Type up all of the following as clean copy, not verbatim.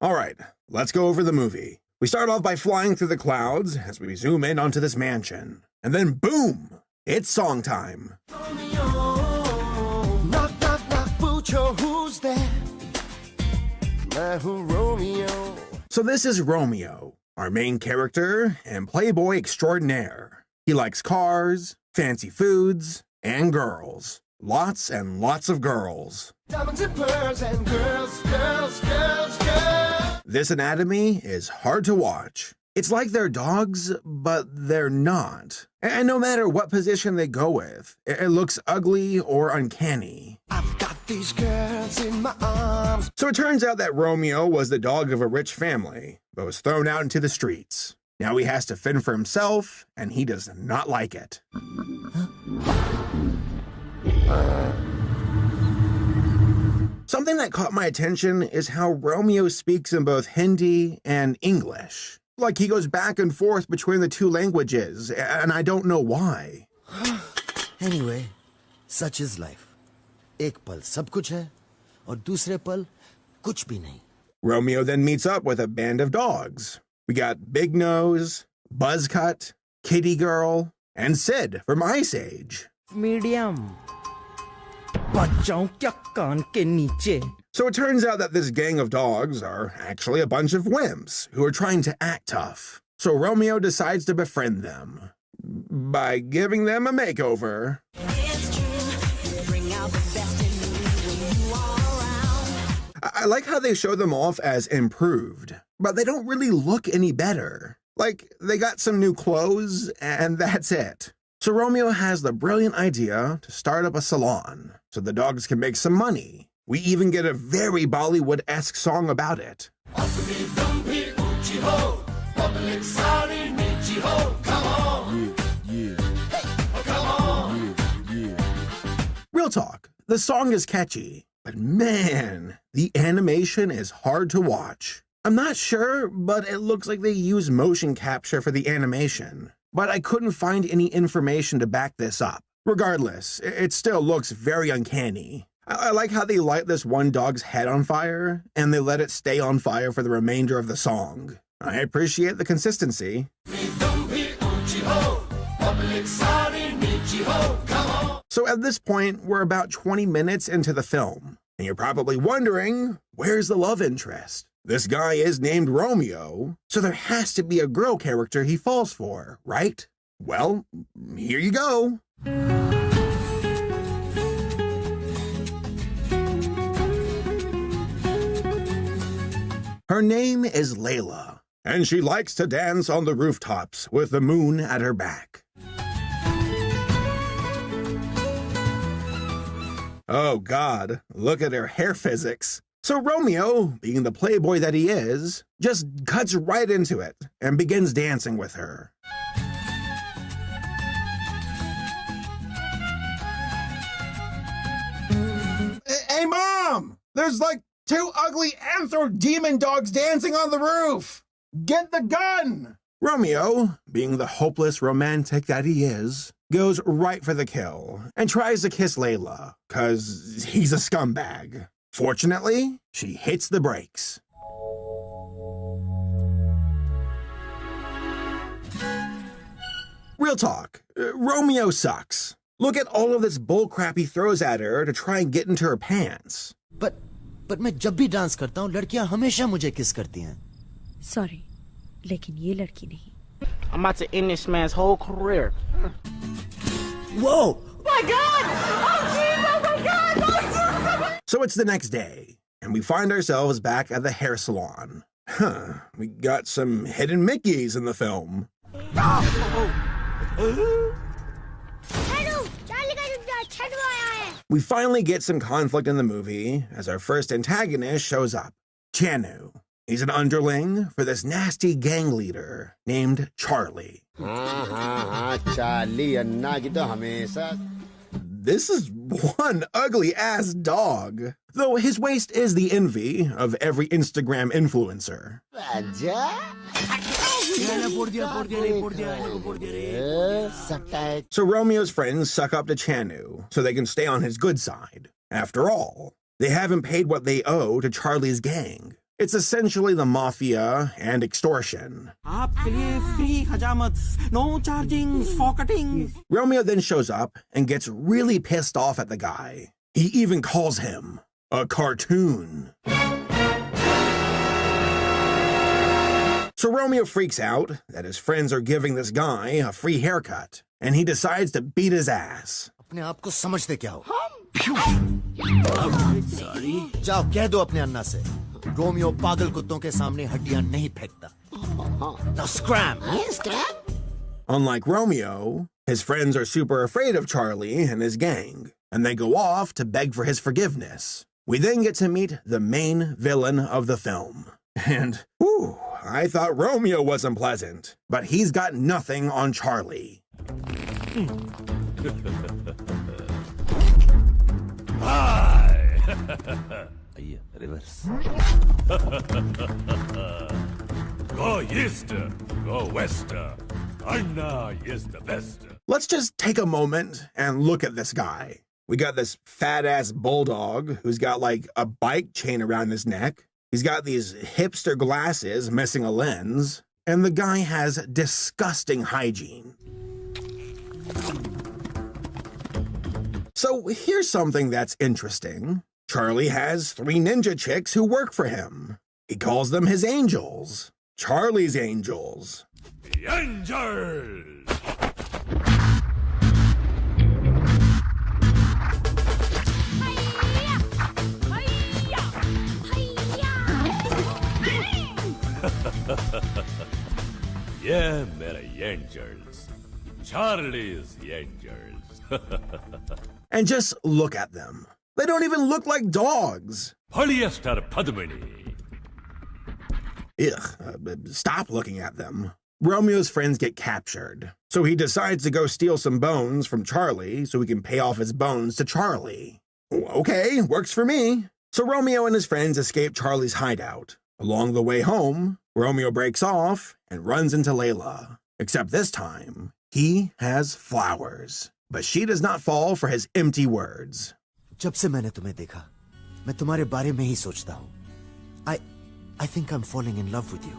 All right, let's go over the movie. We start off by flying through the clouds as we zoom in onto this mansion. And then boom! It's song time. Romeo, knock, knock, knock, Pucho, who's there? Romeo. So this is Romeo, our main character and playboy extraordinaire. He likes cars, fancy foods, and girls. Lots and lots of girls. Diamonds and pearls and girls, girls, girls, girls. This anatomy is hard to watch. It's like they're dogs, but they're not. And no matter what position they go with, it looks ugly or uncanny. I've got these girls in my arms. So it turns out that Romeo was the dog of a rich family, but was thrown out into the streets. Now he has to fend for himself, and he does not like it. Something that caught my attention is how Romeo speaks in both Hindi and English. Like he goes back and forth between the two languages, and I don't know why. Anyway, such is life. एक पल सब कुछ है, और दूसरे पल कुछ भी नहीं. Romeo then meets up with a band of dogs. We got Big Nose, Buzzcut, Kitty Girl, and Sid from Ice Age. Medium. बचाऊं क्या कान के नीचे? So it turns out that this gang of dogs are actually a bunch of wimps who are trying to act tough. So Romeo decides to befriend them by giving them a makeover. It's true. You bring out the best in me when you are around. I like how they show them off as improved, but they don't really look any better. Like, they got some new clothes, and that's it. So Romeo has the brilliant idea to start up a salon so the dogs can make some money. We even get a very Bollywood-esque song about it. Real talk, the song is catchy, but man, the animation is hard to watch. I'm not sure, but it looks like they use motion capture for the animation. But I couldn't find any information to back this up. Regardless, it still looks very uncanny. I like how they light this one dog's head on fire, and they let it stay on fire for the remainder of the song. I appreciate the consistency. So at this point, we're about 20 minutes into the film, and you're probably wondering, where's the love interest? This guy is named Romeo, so there has to be a girl character he falls for, right? Well, here you go. Her name is Layla, and she likes to dance on the rooftops with the moon at her back. Oh God, look at her hair physics. So Romeo, being the playboy that he is, just cuts right into it and begins dancing with her. Hey Mom! There's like 2 ugly anthro demon dogs dancing on the roof! Get the gun! Romeo, being the hopeless romantic that he is, goes right for the kill and tries to kiss Layla, 'cause he's a scumbag. Fortunately, she hits the brakes. Real talk, Romeo sucks. Look at all of this bullcrap he throws at her to try and get into her pants. But मैं जब भी dance करता हूँ, लड़कियाँ हमेशा मुझे किस करती हैं. Sorry, लेकिन ये लड़की नहीं. I'm about to end this man's whole career. Whoa! Oh my God! Oh, jeez! Oh, my God! Oh, So it's the next day, and we find ourselves back at the hair salon. We got some hidden Mickeys in the film. We finally get some conflict in the movie as our first antagonist shows up, Chanu. He's an underling for this nasty gang leader named Charlie. Charlie, अन्ना की तो हमेशा. This is one ugly-ass dog. Though his waist is the envy of every Instagram influencer. So Romeo's friends suck up to Chanu so they can stay on his good side. After all, they haven't paid what they owe to Charlie's gang. It's essentially the mafia and extortion. आपके लिए free हजामत, no charging, pocketing. Romeo then shows up and gets really pissed off at the guy. He even calls him a cartoon. So Romeo freaks out that his friends are giving this guy a free haircut, and he decides to beat his ass. अपने आप को समझते क्या हो? जाओ कह दो अपने अन्ना से रोमियो पागल कुत्तों के सामने हड्डियां नहीं फेंकता. Now scram. Unlike Romeo, his friends are super afraid of Charlie and his gang, and they go off to beg for his forgiveness. We then get to meet the main villain of the film. And, whew, I thought Romeo wasn't pleasant, but he's got nothing on Charlie. Reverse. Go east, go west. Anna is the best. Let's just take a moment and look at this guy. We got this fat-ass bulldog who's got like a bike chain around his neck. He's got these hipster glasses missing a lens, and the guy has disgusting hygiene. So here's something that's interesting. Charlie has 3 ninja chicks who work for him. He calls them his angels. Charlie's angels. The angels. Yeah, mere angels. Charlie's angels. And just look at them. They don't even look like dogs. Polyester Padmini. Stop looking at them. Romeo's friends get captured, so he decides to go steal some bones from Charlie so he can pay off his bones to Charlie. Okay, works for me. So Romeo and his friends escape Charlie's hideout. Along the way home, Romeo breaks off and runs into Layla. Except this time, he has flowers. But she does not fall for his empty words. जब से मैंने तुम्हें देखा, मैं तुम्हारे बारे में ही सोचता हूँ. I think I'm falling in love with you.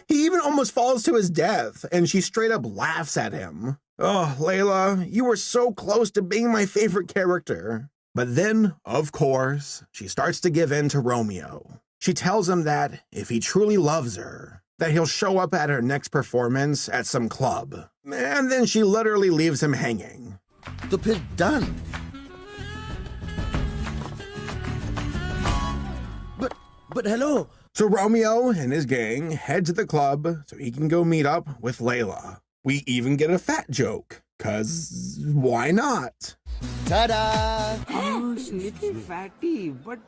He even almost falls to his death, and she straight up laughs at him. Oh, Layla, you were so close to being my favorite character. But then, of course, she starts to give in to Romeo. She tells him that if he truly loves her, that he'll show up at her next performance at some club. And then she literally leaves him hanging. तो फिर done. But hello. So Romeo and his gang head to the club so he can go meet up with Layla. We even get a fat joke, 'cause why not? Ta-da! Oh, sneaky fatty, but...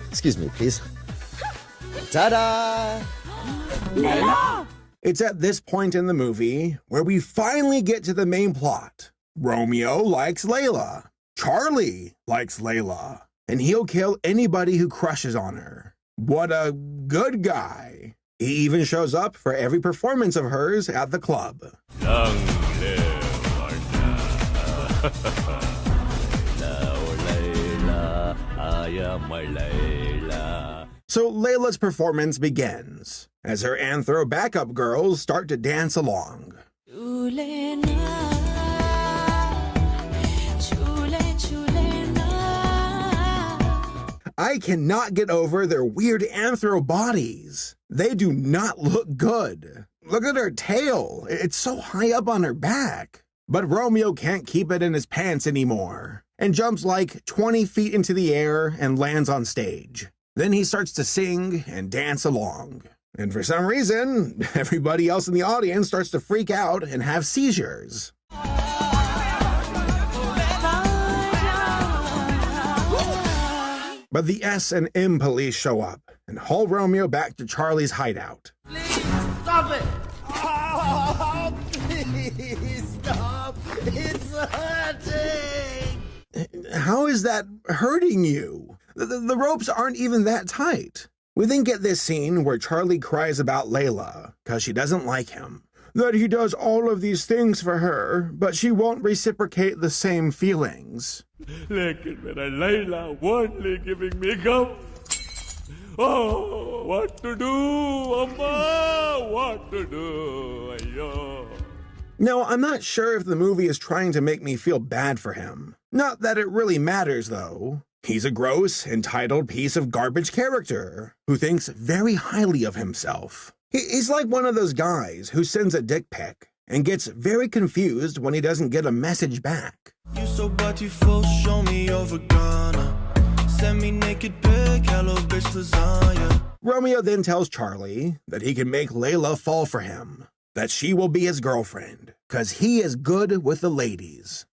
Excuse me, please. Ta-da! It's at this point in the movie where we finally get to the main plot. Romeo likes Layla. Charlie likes Layla. And he'll kill anybody who crushes on her. What a good guy. He even shows up for every performance of hers at the club. Long live Anna. Layla, I am my Layla. So Layla's performance begins as her anthro backup girls start to dance along. I cannot get over their weird anthro bodies. They do not look good. Look at her tail. It's so high up on her back. But Romeo can't keep it in his pants anymore and jumps like 20 feet into the air and lands on stage. Then he starts to sing and dance along. And for some reason, everybody else in the audience starts to freak out and have seizures. But the S&M police show up and haul Romeo back to Charlie's hideout. Stop it! Oh, please stop! It's hurting! How is that hurting you? The ropes aren't even that tight. We then get this scene where Charlie cries about Layla because she doesn't like him. that he does all of these things for her, but she won't reciprocate the same feelings. लेकिन मेरा Layla only giving me gum. Oh, what to do, Amma? What to do? Ayyo. Now, I'm not sure if the movie is trying to make me feel bad for him. Not that it really matters, though. He's a gross, entitled piece of garbage character who thinks very highly of himself. He's like one of those guys who sends a dick pic and gets very confused when he doesn't get a message back. You so beautiful, show me your vagina. Send me naked pic, hello bitch lasagna. Romeo then tells Charlie that he can make Layla fall for him, that she will be his girlfriend, because he is good with the ladies.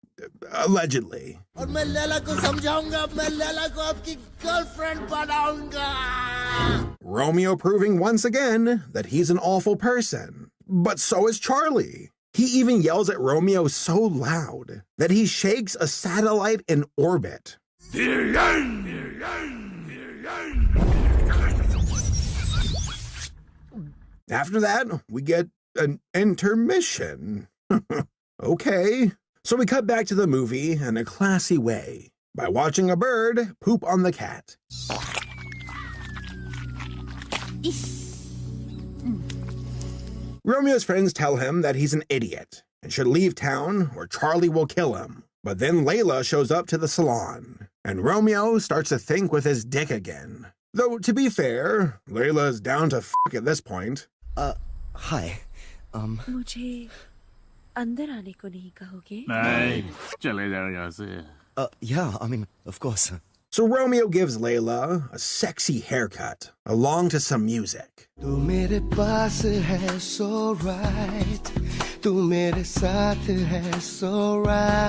Allegedly. और मैं लैला को समझाऊंगा, मैं लैला को आपकी girlfriend बनाऊंगा. Romeo proving once again that he's an awful person. But so is Charlie. He even yells at Romeo so loud that he shakes a satellite in orbit. After that, we get an intermission. Okay. So we cut back to the movie in a classy way by watching a bird poop on the cat. Romeo's friends tell him that he's an idiot and should leave town or Charlie will kill him. But then Layla shows up to the salon, and Romeo starts to think with his dick again. Though, to be fair, Layla's down to fuck at this point. Hi. मुझे अंदर आने को नहीं कहोगे? नहीं, चले जाओ यहाँ से. Yeah, I mean, of course. So Romeo gives Layla a sexy haircut, along to some music. तू मेरे पास है so right, तू मेरे साथ है so right.